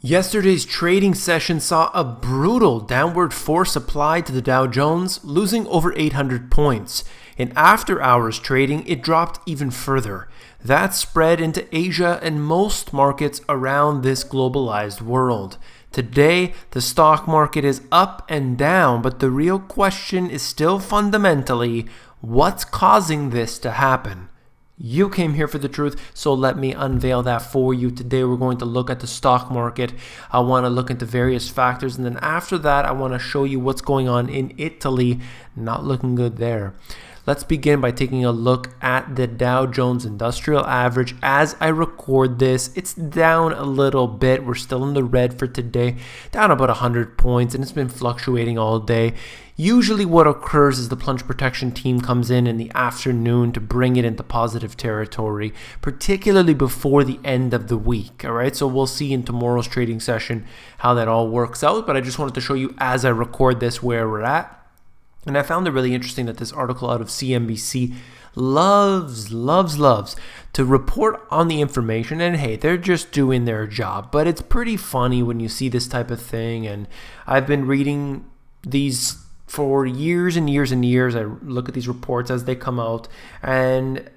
Yesterday's trading session saw a brutal downward force applied to the Dow Jones, losing over 800 points. In after-hours trading, it dropped even further. That spread into Asia and most markets around this globalized world. Today, the stock market is up and down, but the real question is still fundamentally, what's causing this to happen? You came here for the truth, so let me unveil that for you. Today we're going to look at the stock market. I want to look into various factors, and then after that I want to show you what's going on in Italy. Not looking good there. Let's begin by taking a look at the Dow Jones Industrial Average. As I record this, it's down a little bit. We're still in the red for today, down about 100 points, and it's been fluctuating all day. Usually what occurs is the plunge protection team comes in the afternoon to bring it into positive territory, particularly before the end of the week. All right, so we'll see in tomorrow's trading session how that all works out, but I just wanted to show you as I record this where we're at. And I found it really interesting that this article out of CNBC loves to report on the information. And hey, they're just doing their job. But it's pretty funny when you see this type of thing. And I've been reading these for years and years and years. I look at these reports as they come out. And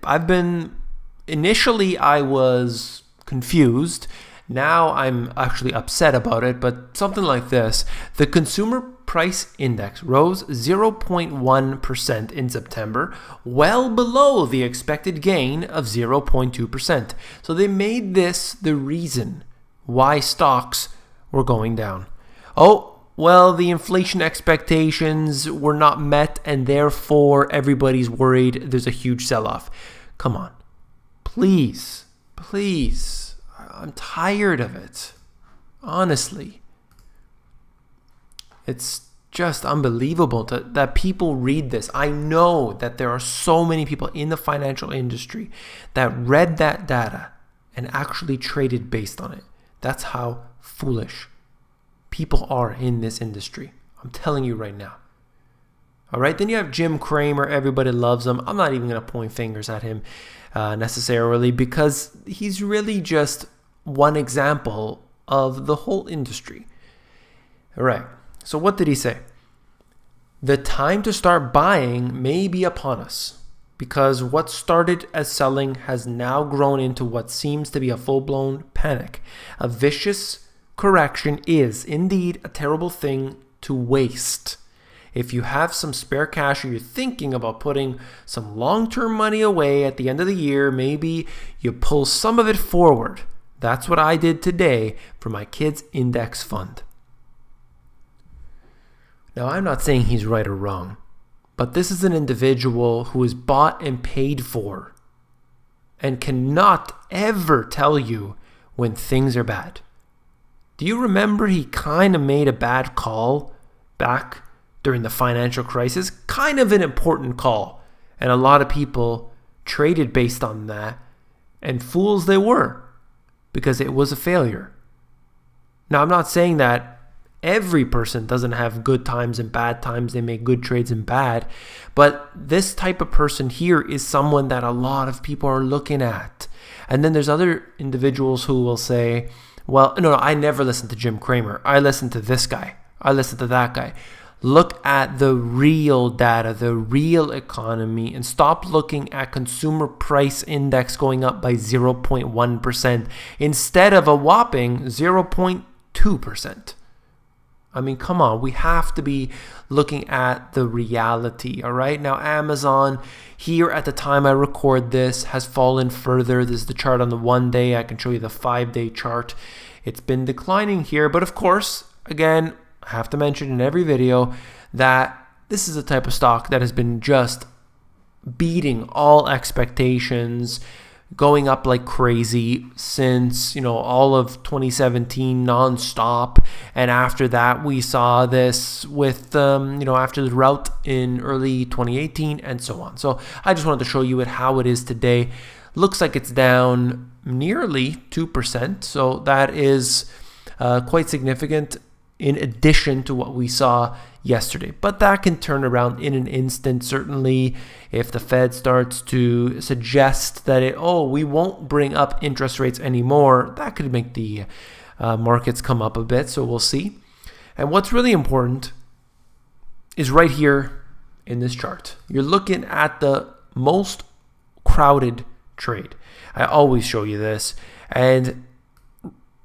initially I was confused. Now I'm actually upset about it, but something like this. The Consumer Price Index rose 0.1% in September, well below the expected gain of 0.2%. So they made this the reason why stocks were going down. Oh, well, the inflation expectations were not met, and therefore everybody's worried there's a huge sell-off. Come on. Please. I'm tired of it. Honestly. It's just unbelievable that people read this. I know that there are so many people in the financial industry that read that data and actually traded based on it. That's how foolish people are in this industry. I'm telling you right now. All right, then you have Jim Cramer. Everybody loves him. I'm not even going to point fingers at him necessarily, because he's really just one example of the whole industry. All right. So what did he say? The time to start buying may be upon us, because what started as selling has now grown into what seems to be a full-blown panic. A vicious correction is indeed a terrible thing to waste. If you have some spare cash or you're thinking about putting some long-term money away at the end of the year, maybe you pull some of it forward. That's what I did today for my kids' index fund. Now, I'm not saying he's right or wrong, but this is an individual who is bought and paid for and cannot ever tell you when things are bad. Do you remember he kind of made a bad call back during the financial crisis? Kind of an important call. And a lot of people traded based on that, and fools they were, because it was a failure. Now, I'm not saying that every person doesn't have good times and bad times. They make good trades and bad. But this type of person here is someone that a lot of people are looking at. And then there's other individuals who will say, well, no, I never listened to Jim Cramer. I listened to this guy. I listened to that guy. Look at the real data, the real economy, and stop looking at consumer price index going up by 0.1% instead of a whopping 0.2%. I mean, come on, we have to be looking at the reality, all right? Now, Amazon, here at the time I record this, has fallen further. This is the chart on the 1 day. I can show you the 5-day chart. It's been declining here, but of course, again, I have to mention in every video that this is a type of stock that has been just beating all expectations, going up like crazy since, all of 2017 nonstop. And after that, we saw this with, after the rout in early 2018 and so on. So I just wanted to show you how it is today. Looks like it's down nearly 2%. So that is quite significant in addition to what we saw yesterday. But that can turn around in an instant. Certainly, if the Fed starts to suggest that we won't bring up interest rates anymore, that could make the markets come up a bit, so we'll see. And what's really important is right here in this chart. You're looking at the most crowded trade. I always show you this. And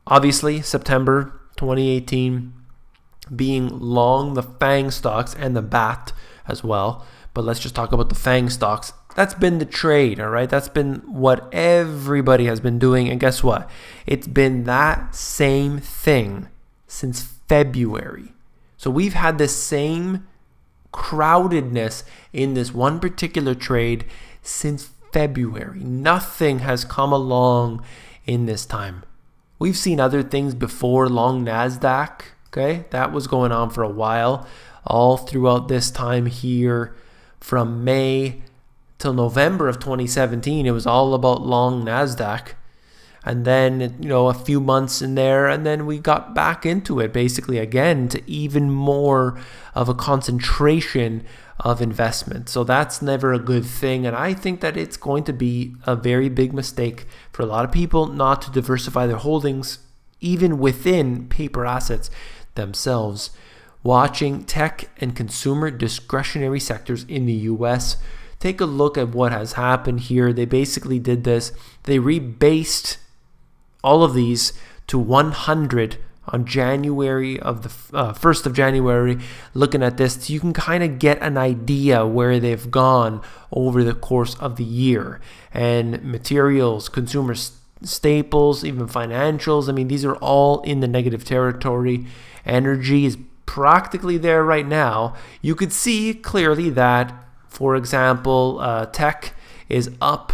obviously, September 2018 being long the FANG stocks and the BAT as well. But let's just talk about the FANG stocks. That's been the trade, all right? That's been what everybody has been doing. And guess what? It's been that same thing since February. So we've had the same crowdedness in this one particular trade since February. Nothing has come along in this time. We've seen other things before, long NASDAQ, okay? That was going on for a while, all throughout this time here from May till November of 2017. It was all about long NASDAQ. And then, a few months in there, and then we got back into it basically again to even more of a concentration of investment. So that's never a good thing. And I think that it's going to be a very big mistake for a lot of people not to diversify their holdings, even within paper assets themselves. Watching tech and consumer discretionary sectors in the US, take a look at what has happened here. They basically did this. They rebased all of these to 100 on January of the 1st of January. Looking at this, you can kind of get an idea where they've gone over the course of the year. And materials, consumer staples, even financials, I mean, these are all in the negative territory. Energy is practically there right now. You could see clearly that, for example, tech is up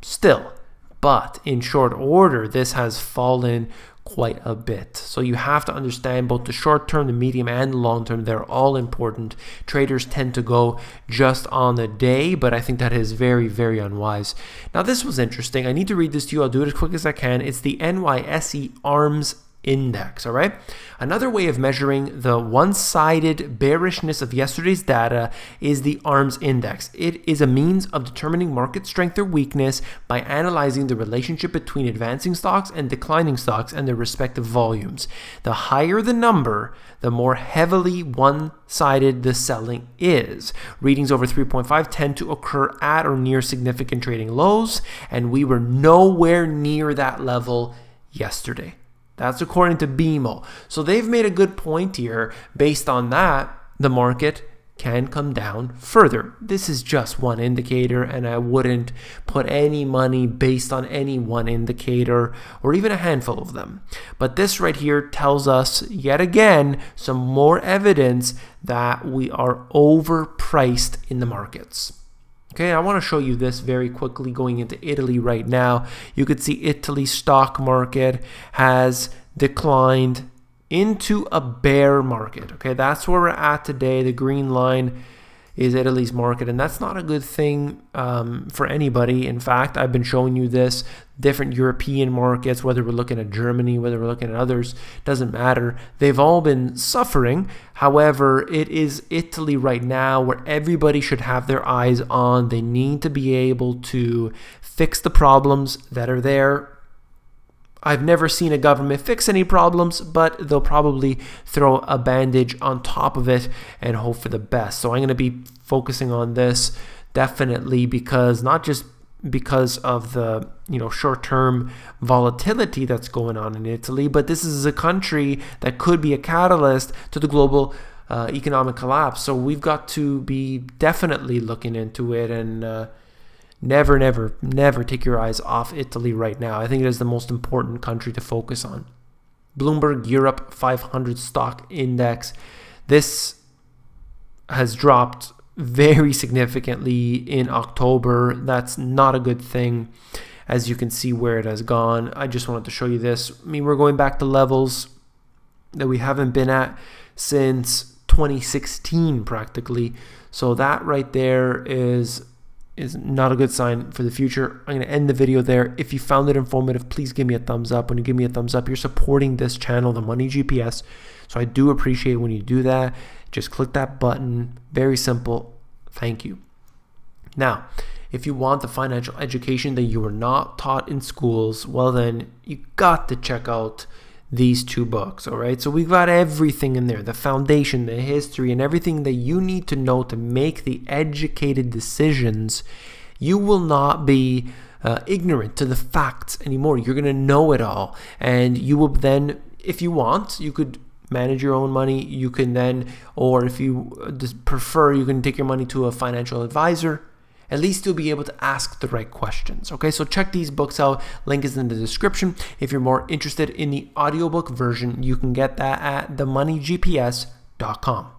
still. But in short order, this has fallen quite a bit. So you have to understand both the short term, the medium, and the long term. They're all important. Traders tend to go just on the day, but I think that is very, very unwise. Now, this was interesting. I need to read this to you. I'll do it as quick as I can. It's the NYSE ARMS Index, all right? Another way of measuring the one-sided bearishness of yesterday's data is the ARMS Index. It is a means of determining market strength or weakness by analyzing the relationship between advancing stocks and declining stocks and their respective volumes. The higher the number, the more heavily one-sided the selling is. Readings over 3.5 tend to occur at or near significant trading lows, and we were nowhere near that level yesterday. That's according to BMO. So they've made a good point here. Based on that, the market can come down further. This is just one indicator, and I wouldn't put any money based on any one indicator or even a handful of them. But this right here tells us yet again some more evidence that we are overpriced in the markets. Okay, I want to show you this very quickly going into Italy right now. You could see Italy's stock market has declined into a bear market. Okay, that's where we're at today. The green line is Italy's market, and that's not a good thing for anybody. In fact, I've been showing you this. Different European markets, whether we're looking at Germany, whether we're looking at others, doesn't matter. They've all been suffering. However, it is Italy right now where everybody should have their eyes on. They need to be able to fix the problems that are there. I've never seen a government fix any problems, but they'll probably throw a bandage on top of it and hope for the best. So I'm going to be focusing on this definitely, because not just because of the short-term volatility that's going on in Italy, but this is a country that could be a catalyst to the global economic collapse. So we've got to be definitely looking into it, and never take your eyes off Italy right now. I think it is the most important country to focus on. Bloomberg Europe 500 stock index. This has dropped very significantly in October. That's not a good thing, as you can see where it has gone. I just wanted to show you this. I mean, we're going back to levels that we haven't been at since 2016 practically. So that right there is not a good sign for the future. I'm going to end the video there. If you found it informative, please give me a thumbs up. When you give me a thumbs up, you're supporting this channel, the Money GPS. So I do appreciate when you do that. Just click that button. Very simple. Thank you. Now, if you want the financial education that you were not taught in schools, well then you got to check out these 2 books, all right? So we've got everything in there, the foundation, the history, and everything that you need to know to make the educated decisions. You will not be ignorant to the facts anymore. You're going to know it all. And you will then, if you want, you could manage your own money. You can then, or if you prefer, you can take your money to a financial advisor. At least you'll be able to ask the right questions. Okay, so check these books out. Link is in the description. If you're more interested in the audiobook version, you can get that at themoneygps.com.